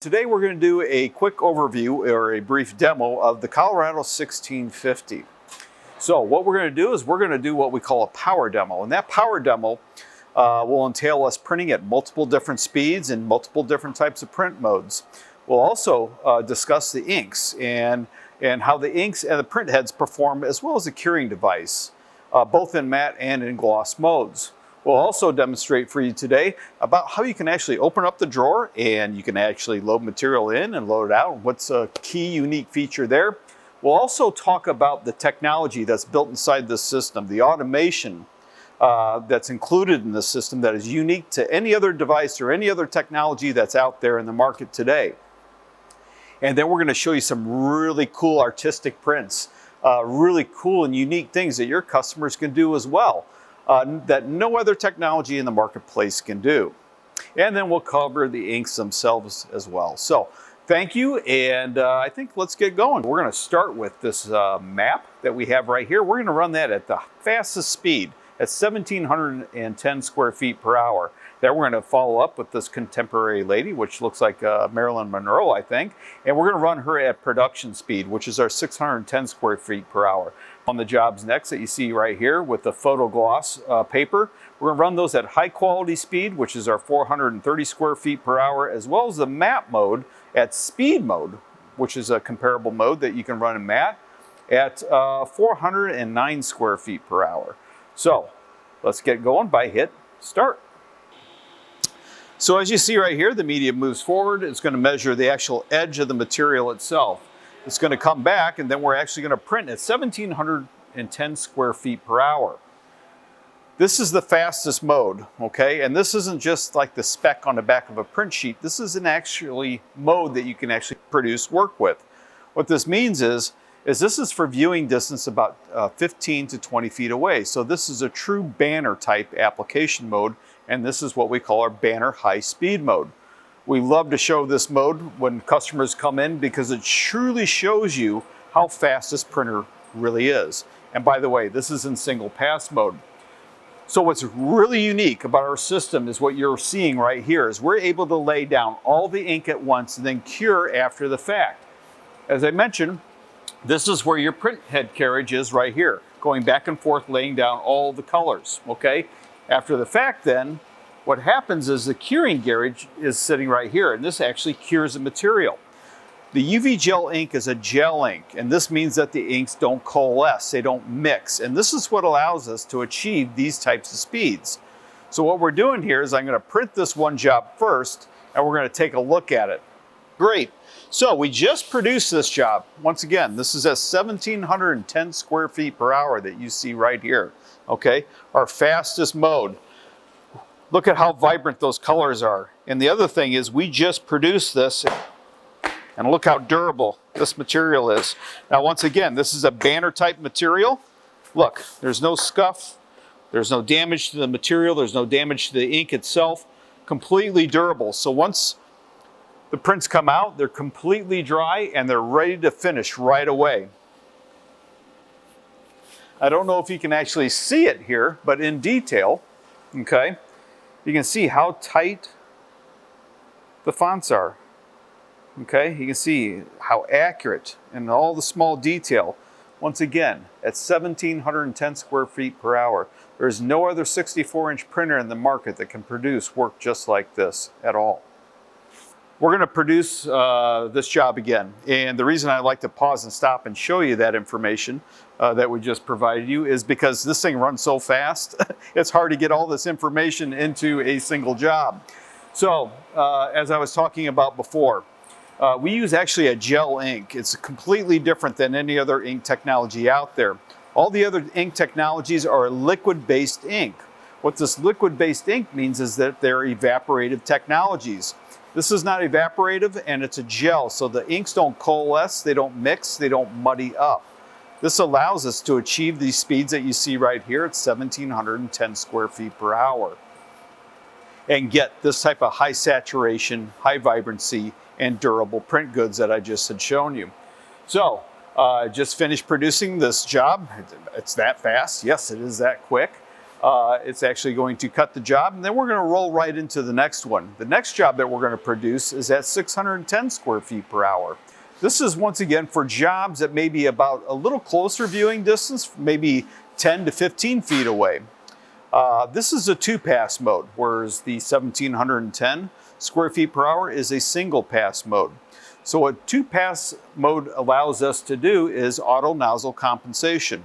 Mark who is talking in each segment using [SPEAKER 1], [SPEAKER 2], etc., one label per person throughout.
[SPEAKER 1] Today we're going to do a quick overview or a brief demo of the Colorado 1650. So what we're going to do is we're going to do what we call a power demo, and that power demo will entail us printing at multiple different speeds and multiple different types of print modes. We'll also discuss the inks and how the inks and the print heads perform, as well as the curing device, both in matte and in gloss modes. We'll also demonstrate for you today about how you can actually open up the drawer and you can actually load material in and load it out. What's a key unique feature there? We'll also talk about the technology that's built inside this system, the automation that's included in this system that is unique to any other device or any other technology that's out there in the market today. And then we're going to show you some really cool artistic prints, really cool and unique things that your customers can do as well. That no other technology in the marketplace can do. And then we'll cover the inks themselves as well. So thank you, and I think let's get going. We're going to start with this map that we have right here. We're going to run that at the fastest speed at 1,710 square feet per hour. Then we're going to follow up with this contemporary lady, which looks like Marilyn Monroe, I think. And we're going to run her at production speed, which is our 610 square feet per hour. On the jobs next that you see right here with the photo gloss paper, we're going to run those at high quality speed, which is our 430 square feet per hour, as well as the matte mode at speed mode, which is a comparable mode that you can run in matte at 409 square feet per hour. So let's get going by hit start. So as you see right here, the medium moves forward. It's going to measure the actual edge of the material itself. It's going to come back, and then we're actually going to print at 1,710 square feet per hour. This is the fastest mode, okay? And this isn't just like the spec on the back of a print sheet. This is an actually mode that you can actually produce work with. What this means is this is for viewing distance about 15 to 20 feet away. So this is a true banner type application mode, and this is what we call our banner high speed mode. We love to show this mode when customers come in because it truly shows you how fast this printer really is. And by the way, this is in single pass mode. So what's really unique about our system is what you're seeing right here is we're able to lay down all the ink at once and then cure after the fact. As I mentioned, this is where your print head carriage is right here, going back and forth, laying down all the colors, okay? After the fact then, what happens is the curing carriage is sitting right here, and this actually cures the material. The UV gel ink is a gel ink, and this means that the inks don't coalesce, they don't mix, and this is what allows us to achieve these types of speeds. So what we're doing here is I'm going to print this one job first, and we're going to take a look at it. Great. So we just produced this job. Once again, this is at 1,710 square feet per hour that you see right here, okay? Our fastest mode. Look at how vibrant those colors are. And the other thing is we just produced this, and look how durable this material is. Now once again, this is a banner type material. Look, there's no scuff, there's no damage to the material, there's no damage to the ink itself. Completely durable. So once the prints come out, they're completely dry and they're ready to finish right away. I don't know if you can actually see it here, but in detail, okay? You can see how tight the fonts are, okay? You can see how accurate and all the small detail. Once again, at 1,710 square feet per hour, there's no other 64-inch printer in the market that can produce work just like this at all. We're going to produce this job again, and the reason I like to pause and stop and show you that information that we just provided you is because this thing runs so fast, it's hard to get all this information into a single job. So, as I was talking about before, we use actually a gel ink. It's completely different than any other ink technology out there. All the other ink technologies are liquid-based ink. What this liquid-based ink means is that they're evaporative technologies. This is not evaporative, and it's a gel, so the inks don't coalesce, they don't mix, they don't muddy up. This allows us to achieve these speeds that you see right here at 1,710 square feet per hour and get this type of high saturation, high vibrancy, and durable print goods that I just had shown you. So, just finished producing this job. It's that fast. Yes, it is that quick. it's actually going to cut the job, and then we're going to roll right into the next one. The next job that we're going to produce is at 610 square feet per hour. This is once again for jobs that may be about a little closer viewing distance, maybe 10 to 15 feet away. This is a two-pass mode, whereas the 1710 square feet per hour is a single pass mode. So what two-pass mode allows us to do is auto nozzle compensation.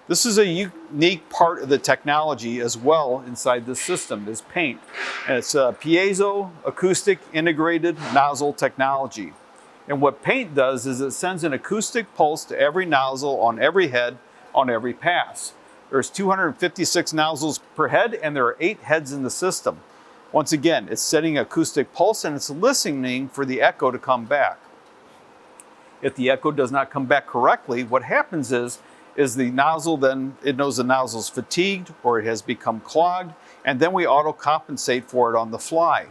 [SPEAKER 1] This is a unique part of the technology as well inside this system is paint. And it's a piezo acoustic integrated nozzle technology. And what paint does is it sends an acoustic pulse to every nozzle on every head on every pass. There's 256 nozzles per head, and there are 8 heads in the system. Once again, it's setting acoustic pulse and it's listening for the echo to come back. If the echo does not come back correctly, what happens is the nozzle then, it knows the nozzle's fatigued or it has become clogged, and then we auto compensate for it on the fly.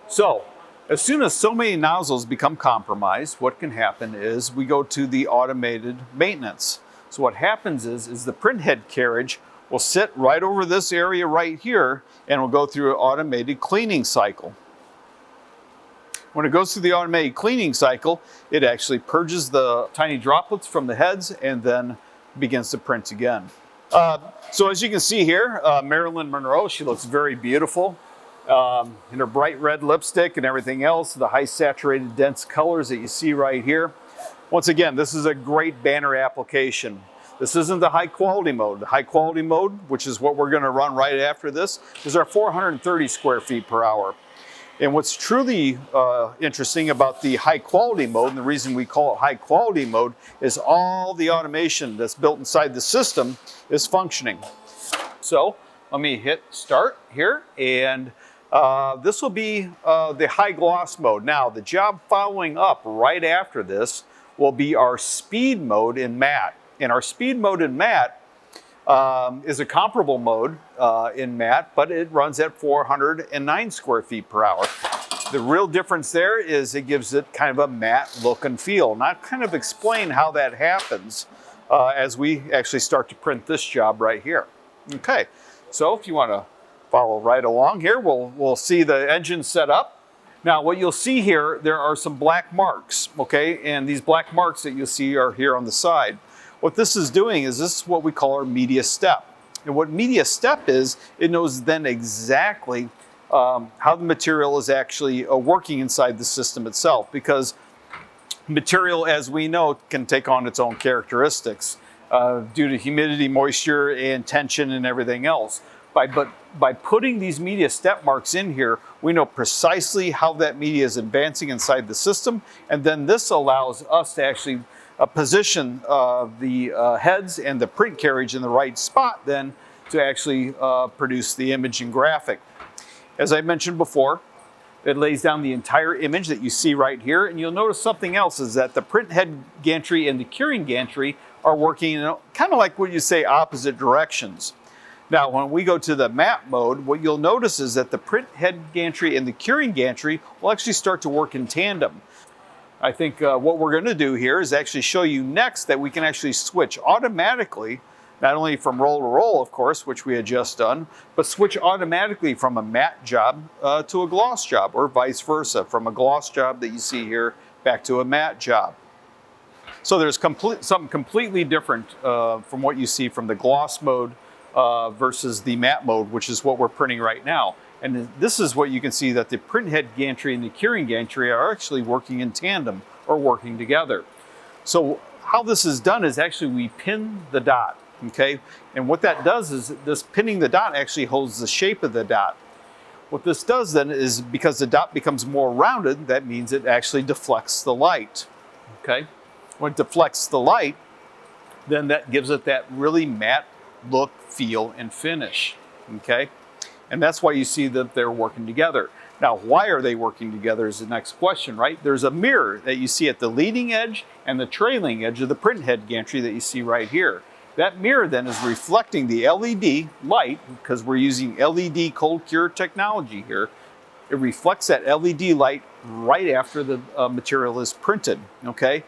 [SPEAKER 1] So, as soon as so many nozzles become compromised, what can happen is we go to the automated maintenance. So what happens is the print head carriage will sit right over this area right here and will go through an automated cleaning cycle. When it goes through the automated cleaning cycle, it actually purges the tiny droplets from the heads and then begins to print again. So as you can see here, Marilyn Monroe, she looks very beautiful. In her bright red lipstick and everything else, the high saturated dense colors that you see right here. Once again, this is a great banner application. This isn't the high quality mode. The high quality mode, which is what we're going to run right after this, is our 430 square feet per hour. And what's truly interesting about the high quality mode, and the reason we call it high quality mode, is all the automation that's built inside the system is functioning. So let me hit start here, and this will be the high gloss mode. Now, the job following up right after this will be our speed mode in matte. And our speed mode in matte is a comparable mode in matte, but it runs at 409 square feet per hour. The real difference there is it gives it kind of a matte look and feel. And I'll kind of explain how that happens as we actually start to print this job right here. Okay, so if you want to follow right along here, we'll see the engine set up. Now what you'll see here, there are some black marks, okay? And these black marks that you'll see are here on the side. What this is doing is this is what we call our media step. And what media step is, it knows then exactly how the material is actually working inside the system itself, because material, as we know, can take on its own characteristics due to humidity, moisture, and tension and everything else. By putting these media step marks in here, we know precisely how that media is advancing inside the system, and then this allows us to actually position the heads and the print carriage in the right spot then to actually produce the image and graphic. As I mentioned before, it lays down the entire image that you see right here, and you'll notice something else is that the print head gantry and the curing gantry are working in kind of like what you say opposite directions. Now, when we go to the matte mode, what you'll notice is that the print head gantry and the curing gantry will actually start to work in tandem. I think what we're going to do here is actually show you next that we can actually switch automatically, not only from roll to roll, of course, which we had just done, but switch automatically from a matte job to a gloss job, or vice versa, from a gloss job that you see here back to a matte job. So there's something completely different from what you see from the gloss mode versus the matte mode, which is what we're printing right now. And this is what you can see, that the print head gantry and the curing gantry are actually working in tandem or working together. So how this is done is actually we pin the dot, okay? And what that does is this pinning the dot actually holds the shape of the dot. What this does then is, because the dot becomes more rounded, that means it actually deflects the light, okay? When it deflects the light, then that gives it that really matte look, feel, and finish, okay? And that's why you see that they're working together. Now, why are they working together is the next question, right? There's a mirror that you see at the leading edge and the trailing edge of the print head gantry that you see right here. That mirror then is reflecting the LED light, because we're using LED cold cure technology here. It reflects that LED light right after the material is printed, okay?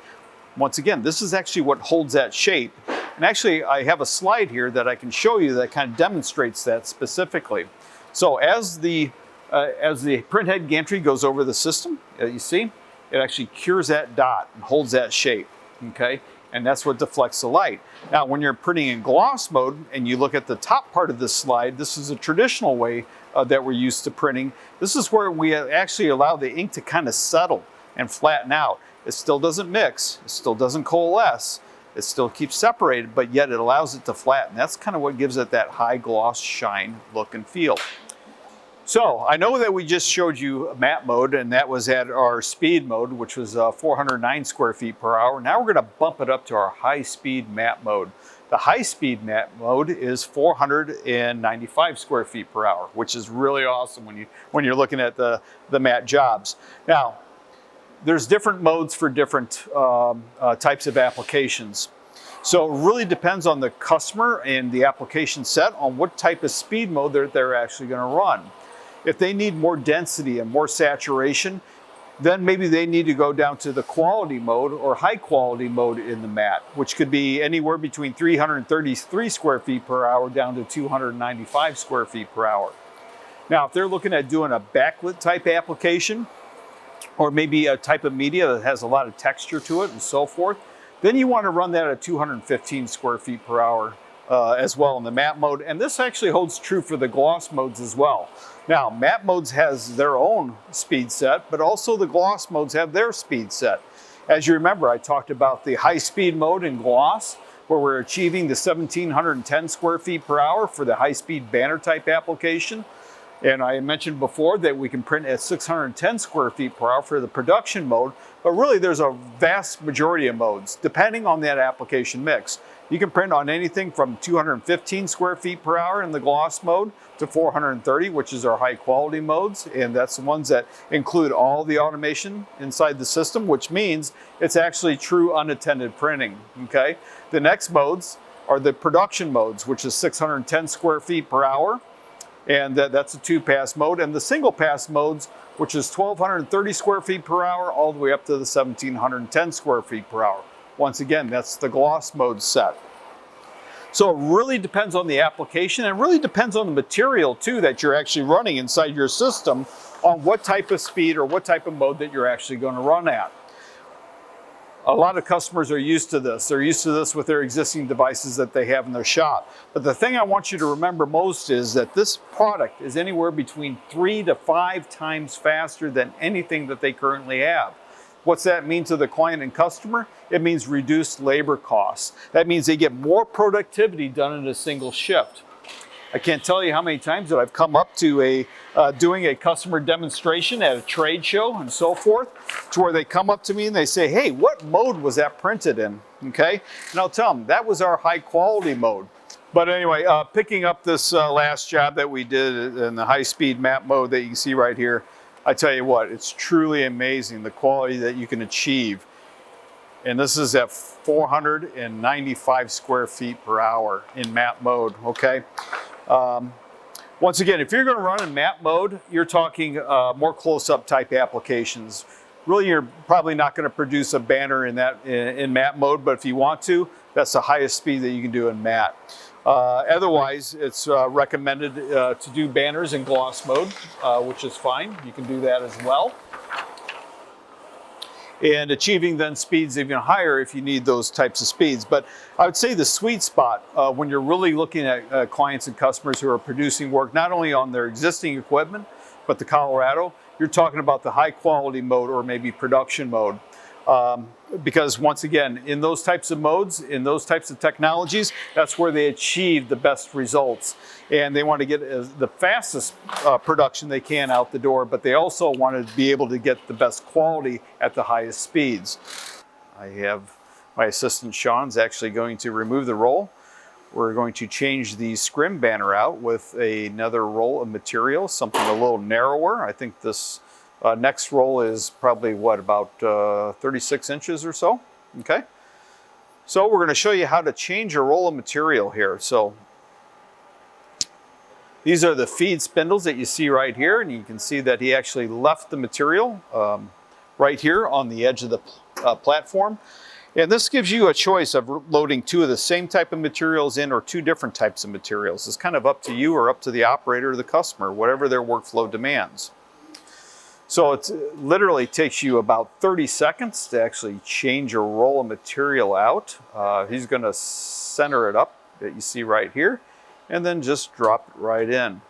[SPEAKER 1] Once again, this is actually what holds that shape. And actually, I have a slide here that I can show you that kind of demonstrates that specifically. So as the printhead gantry goes over the system, you see, it actually cures that dot and holds that shape, okay? And that's what deflects the light. Now, when you're printing in gloss mode and you look at the top part of this slide, this is a traditional way that we're used to printing. This is where we actually allow the ink to kind of settle and flatten out. It still doesn't mix, it still doesn't coalesce, it still keeps separated, but yet it allows it to flatten. That's kind of what gives it that high gloss shine look and feel. So I know that we just showed you matte mode, and that was at our speed mode, which was 409 square feet per hour. Now we're going to bump it up to our high speed matte mode. The high speed matte mode is 495 square feet per hour, which is really awesome when you're looking at the matte jobs. Now, there's different modes for different types of applications. So it really depends on the customer and the application set on what type of speed mode they're actually going to run. If they need more density and more saturation, then maybe they need to go down to the quality mode or high quality mode in the matte, which could be anywhere between 333 square feet per hour down to 295 square feet per hour. Now, if they're looking at doing a backlit type application, or maybe a type of media that has a lot of texture to it and so forth, then you want to run that at 215 square feet per hour as well in the matte mode. And this actually holds true for the gloss modes as well. Now, matte modes has their own speed set, but also the gloss modes have their speed set. As you remember, I talked about the high speed mode in gloss, where we're achieving the 1710 square feet per hour for the high speed banner type application. And I mentioned before that we can print at 610 square feet per hour for the production mode, but really there's a vast majority of modes depending on that application mix. You can print on anything from 215 square feet per hour in the gloss mode to 430, which is our high quality modes. And that's the ones that include all the automation inside the system, which means it's actually true unattended printing, okay? The next modes are the production modes, which is 610 square feet per hour. And that's a 2-pass mode. And the single pass modes, which is 1230 square feet per hour all the way up to the 1710 square feet per hour. Once again, that's the gloss mode set. So it really depends on the application, and it really depends on the material too that you're actually running inside your system on what type of speed or what type of mode that you're actually going to run at. A lot of customers are used to this. They're used to this with their existing devices that they have in their shop. But the thing I want you to remember most is that this product is anywhere between 3 to 5 times faster than anything that they currently have. What's that mean to the client and customer? It means reduced labor costs. That means they get more productivity done in a single shift. I can't tell you how many times that I've come up to doing a customer demonstration at a trade show and so forth, to where they come up to me and they say, hey, what mode was that printed in? Okay, and I'll tell them that was our high quality mode. But anyway, picking up this last job that we did in the high speed matte mode that you can see right here, I tell you what, it's truly amazing the quality that you can achieve. And this is at 495 square feet per hour in matte mode, okay? Once again, if you're going to run in matte mode, you're talking more close-up type applications. Really, you're probably not going to produce a banner in matte mode, but if you want to, that's the highest speed that you can do in matte. Otherwise, it's recommended to do banners in gloss mode, which is fine. You can do that as well. And achieving then speeds even higher if you need those types of speeds. But I would say the sweet spot when you're really looking at clients and customers who are producing work not only on their existing equipment, but the Colorado, you're talking about the high quality mode or maybe production mode. Because once again, in those types of modes, in those types of technologies, that's where they achieve the best results. And they want to get the fastest production they can out the door, but they also want to be able to get the best quality at the highest speeds. I have my assistant Sean's actually going to remove the roll. We're going to change the scrim banner out with another roll of material, something a little narrower. I think this next roll is probably what, about 36 inches or so, okay? So we're gonna show you how to change a roll of material here. So these are the feed spindles that you see right here, and you can see that he actually left the material right here on the edge of the platform. And this gives you a choice of loading two of the same type of materials in or two different types of materials. It's kind of up to you or up to the operator or the customer, whatever their workflow demands. So it literally takes you about 30 seconds to actually change a roll of material out. He's going to center it up that you see right here, and then just drop it right in.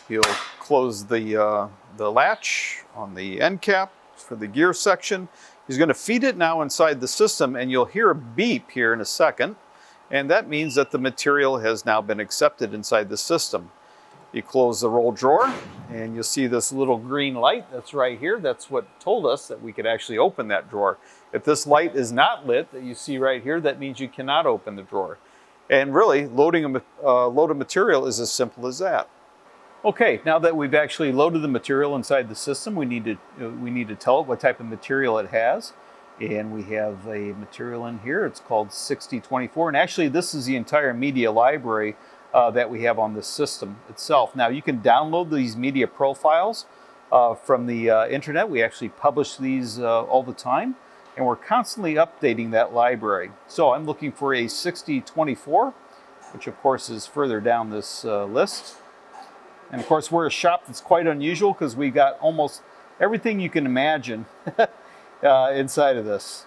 [SPEAKER 1] He'll close the latch on the end cap for the gear section. He's going to feed it now inside the system, and you'll hear a beep here in a second, and that means that the material has now been accepted inside the system. You close the roll drawer, and you'll see this little green light that's right here. That's what told us that we could actually open that drawer. If this light is not lit that you see right here, that means you cannot open the drawer. And really, loading a load of material is as simple as that. Okay, now that we've actually loaded the material inside the system, we need to tell it what type of material it has. And we have a material in here. It's called 6024. And actually, this is the entire media library that we have on this system itself. Now, you can download these media profiles from the internet. We actually publish these all the time, and we're constantly updating that library. So I'm looking for a 6024, which of course is further down this list. And of course, we're a shop that's quite unusual because we got almost everything you can imagine inside of this.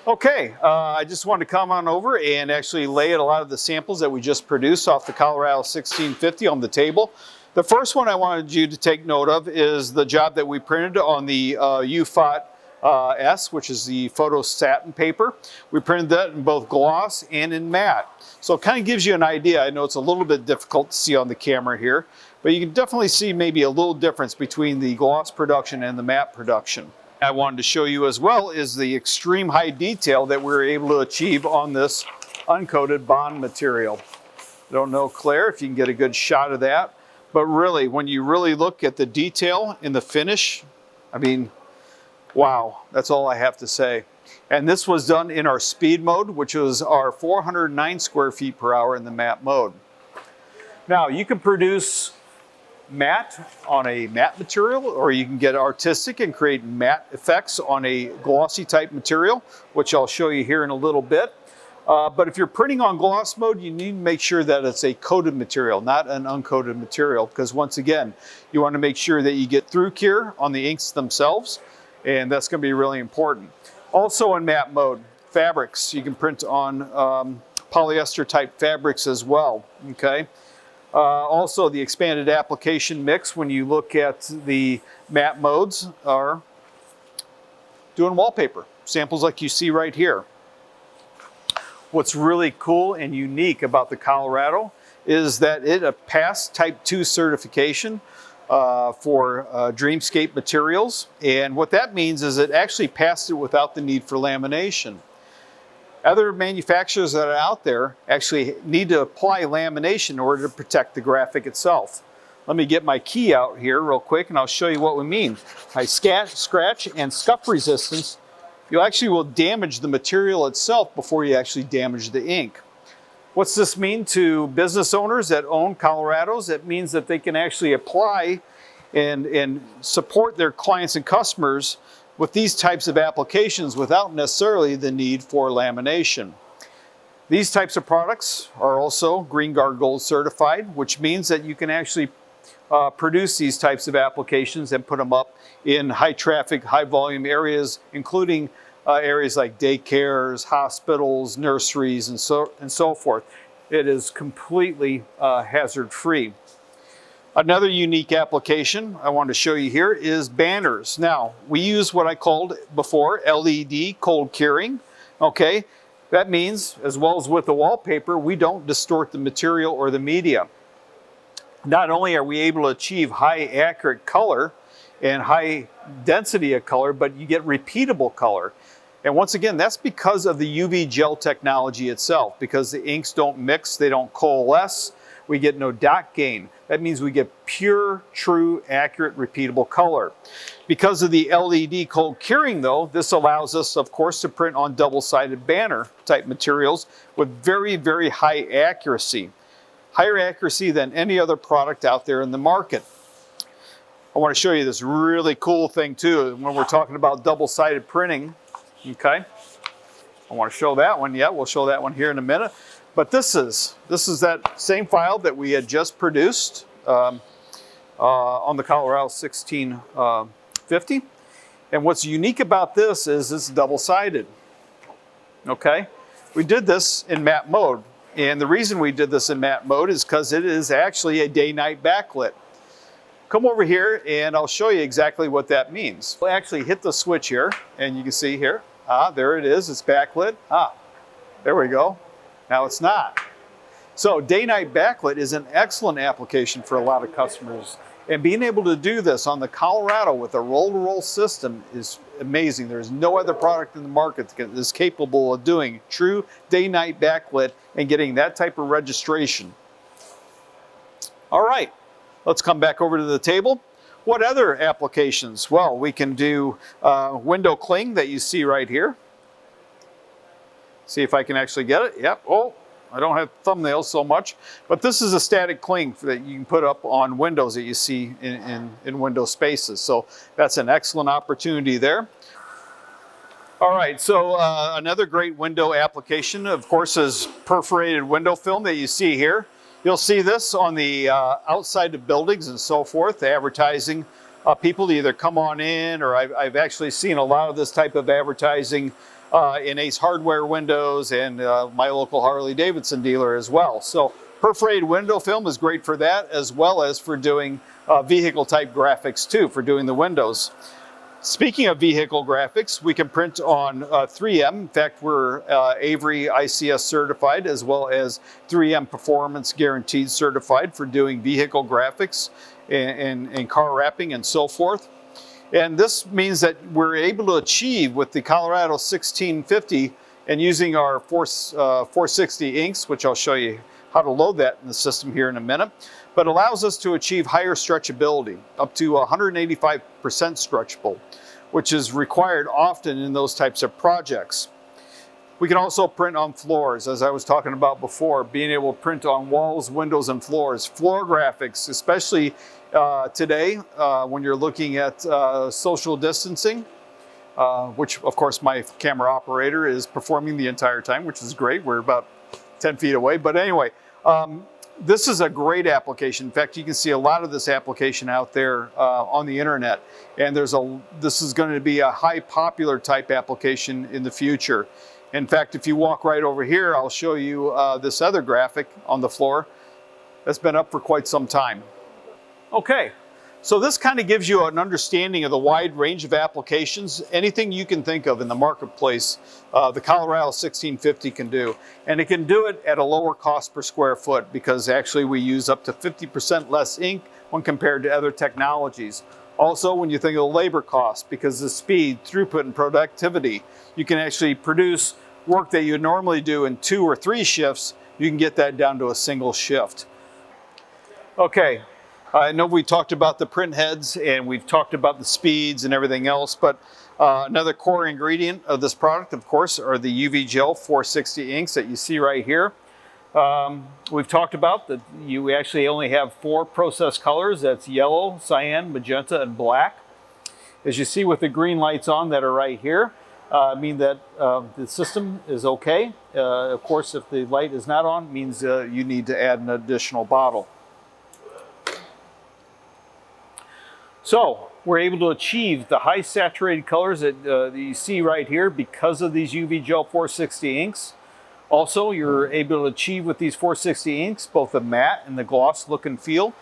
[SPEAKER 1] Okay, I just wanted to come on over and actually lay out a lot of the samples that we just produced off the Colorado 1650 on the table. The first one I wanted you to take note of is the job that we printed on the UFOT S, which is the photo satin paper. We printed that in both gloss and in matte. So it kind of gives you an idea. I know it's a little bit difficult to see on the camera here, but you can definitely see maybe a little difference between the gloss production and the matte production. I wanted to show you as well is the extreme high detail that we were able to achieve on this uncoated bond material. I don't know, Claire, if you can get a good shot of that, but really, when you really look at the detail in the finish, I mean, wow, that's all I have to say. And this was done in our speed mode, which was our 409 square feet per hour in the matte mode. Now, you can produce matte on a matte material, or you can get artistic and create matte effects on a glossy type material, which I'll show you here in a little bit. But if you're printing on gloss mode, you need to make sure that it's a coated material, not an uncoated material, because once again, you want to make sure that you get through cure on the inks themselves, and that's going to be really important. Also in matte mode, fabrics, you can print on polyester type fabrics as well, okay? Also, the expanded application mix, when you look at the matte modes, are doing wallpaper, samples like you see right here. What's really cool and unique about the Colorado is that it passed Type 2 certification for Dreamscape materials. And what that means is it actually passed it without the need for lamination. Other manufacturers that are out there actually need to apply lamination in order to protect the graphic itself. Let me get my key out here real quick and I'll show you what we mean. By scratch and scuff resistance, you actually will damage the material itself before you actually damage the ink. What's this mean to business owners that own Colorados? It means that they can actually apply and support their clients and customers with these types of applications without necessarily the need for lamination. These types of products are also Green Guard Gold certified, which means that you can actually produce these types of applications and put them up in high traffic, high volume areas, including areas like daycares, hospitals, nurseries, and so forth. It is completely hazard free. Another unique application I want to show you here is banners. Now, we use what I called before LED cold curing. Okay, that means, as well as with the wallpaper, we don't distort the material or the media. Not only are we able to achieve high accurate color and high density of color, but you get repeatable color. And once again, that's because of the UV gel technology itself, because the inks don't mix, they don't coalesce, we get no dot gain. That means we get pure, true, accurate, repeatable color. Because of the LED cold curing though, this allows us, of course, to print on double-sided banner type materials with very, very high accuracy. Higher accuracy than any other product out there in the market. I want to show you this really cool thing too when we're talking about double-sided printing. Okay, I want to show that one. Yeah, we'll show that one here in a minute. But this is that same file that we had just produced on the Colorado 1650. And what's unique about this is it's double-sided. Okay, we did this in matte mode. And the reason we did this in matte mode is because it is actually a day-night backlit. Come over here and I'll show you exactly what that means. We'll actually hit the switch here and you can see here, there it is, it's backlit. There we go. Now it's not. So day-night backlit is an excellent application for a lot of customers. And being able to do this on the Colorado with a roll-to-roll system is amazing. There's no other product in the market that is capable of doing true day-night backlit and getting that type of registration. All right, let's come back over to the table. What other applications? Well, we can do window cling that you see right here. See if I can actually get it. Yep. Oh, I don't have thumbnails so much, but this is a static cling that you can put up on windows that you see in window spaces. So that's an excellent opportunity there. All right, so another great window application, of course, is perforated window film that you see here. You'll see this on the outside of buildings and so forth, advertising people to either come on in, or I've actually seen a lot of this type of advertising in Ace Hardware windows and my local Harley-Davidson dealer as well. So perforated window film is great for that, as well as for doing vehicle type graphics too, for doing the windows. Speaking of vehicle graphics, we can print on 3M. In fact, we're Avery ICS certified, as well as 3M Performance Guaranteed certified for doing vehicle graphics and car wrapping and so forth. And this means that we're able to achieve with the Colorado 1650 and using our 460 inks, which I'll show you how to load that in the system here in a minute, but allows us to achieve higher stretchability, up to 185% stretchable, which is required often in those types of projects. We can also print on floors, as I was talking about before, being able to print on walls, windows, and floors. Floor graphics, especially today, when you're looking at social distancing, which of course my camera operator is performing the entire time, which is great. We're about 10 feet away, but anyway, this is a great application. In fact, you can see a lot of this application out there on the internet, and this is going to be a high popular type application in the future. In fact, if you walk right over here, I'll show you this other graphic on the floor that's been up for quite some time. Okay, so this kind of gives you an understanding of the wide range of applications. Anything you can think of in the marketplace, the Colorado 1650 can do. And it can do it at a lower cost per square foot, because actually we use up to 50% less ink when compared to other technologies. Also, when you think of the labor cost, because the speed, throughput, and productivity, you can actually produce work that you would normally do in 2 or 3 shifts. You can get that down to a single shift. Okay. I know we talked about the print heads and we've talked about the speeds and everything else, but another core ingredient of this product, of course, are the UV Gel 460 inks that you see right here. We've talked about that you actually only have 4 process colors. That's yellow, cyan, magenta, and black. As you see with the green lights on that are right here, mean that the system is okay. Of course, if the light is not on, means you need to add an additional bottle. So we're able to achieve the high saturated colors that you see right here because of these UV Gel 460 inks. Also, you're able to achieve with these 460 inks both the matte and the gloss look and feel.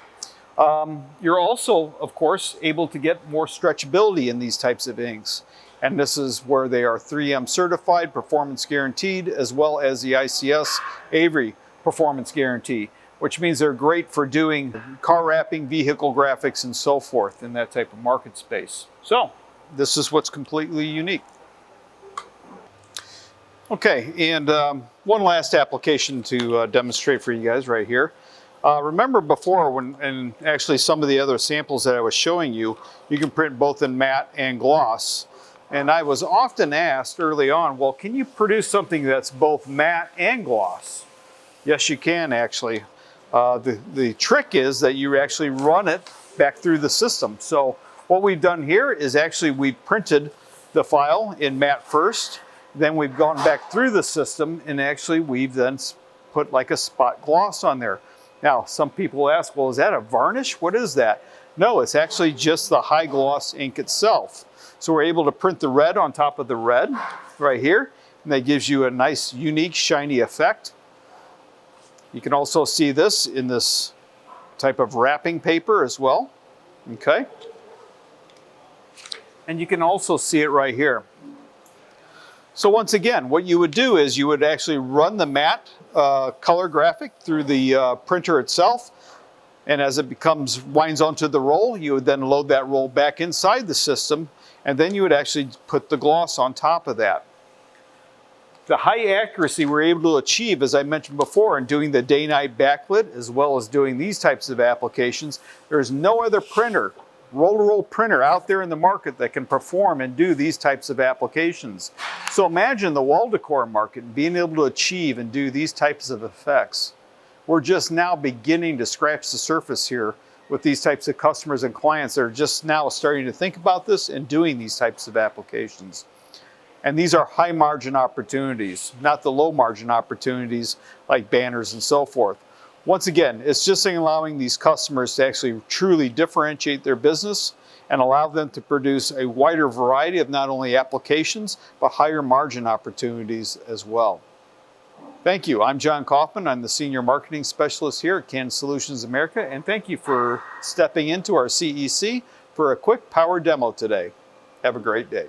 [SPEAKER 1] You're also, of course, able to get more stretchability in these types of inks. And this is where they are 3M certified, performance guaranteed, as well as the ICS Avery performance guarantee, which means they're great for doing car wrapping, vehicle graphics, and so forth in that type of market space. So this is what's completely unique. Okay, and one last application to demonstrate for you guys right here. Remember before, and actually some of the other samples that I was showing you, you can print both in matte and gloss. And I was often asked early on, well, can you produce something that's both matte and gloss? Yes, you can actually. The trick is that you actually run it back through the system. So what we've done here is actually we printed the file in matte first, then we've gone back through the system and actually we've then put like a spot gloss on there. Now, some people ask, well, is that a varnish? What is that? No, it's actually just the high gloss ink itself. So we're able to print the red on top of the red right here, and that gives you a nice, unique, shiny effect. You can also see this in this type of wrapping paper as well, okay? And you can also see it right here. So once again, what you would do is you would actually run the matte color graphic through the printer itself, and as it winds onto the roll, you would then load that roll back inside the system, and then you would actually put the gloss on top of that. The high accuracy we're able to achieve, as I mentioned before, in doing the day-night backlit, as well as doing these types of applications, there's no other printer, roll-to-roll printer out there in the market that can perform and do these types of applications. So imagine the wall decor market being able to achieve and do these types of effects. We're just now beginning to scratch the surface here with these types of customers and clients that are just now starting to think about this and doing these types of applications. And these are high margin opportunities, not the low margin opportunities like banners and so forth. Once again, it's just allowing these customers to actually truly differentiate their business and allow them to produce a wider variety of not only applications, but higher margin opportunities as well. Thank you. I'm John Kaufman. I'm the Senior Marketing Specialist here at Canon Solutions America, and thank you for stepping into our CEC for a quick power demo today. Have a great day.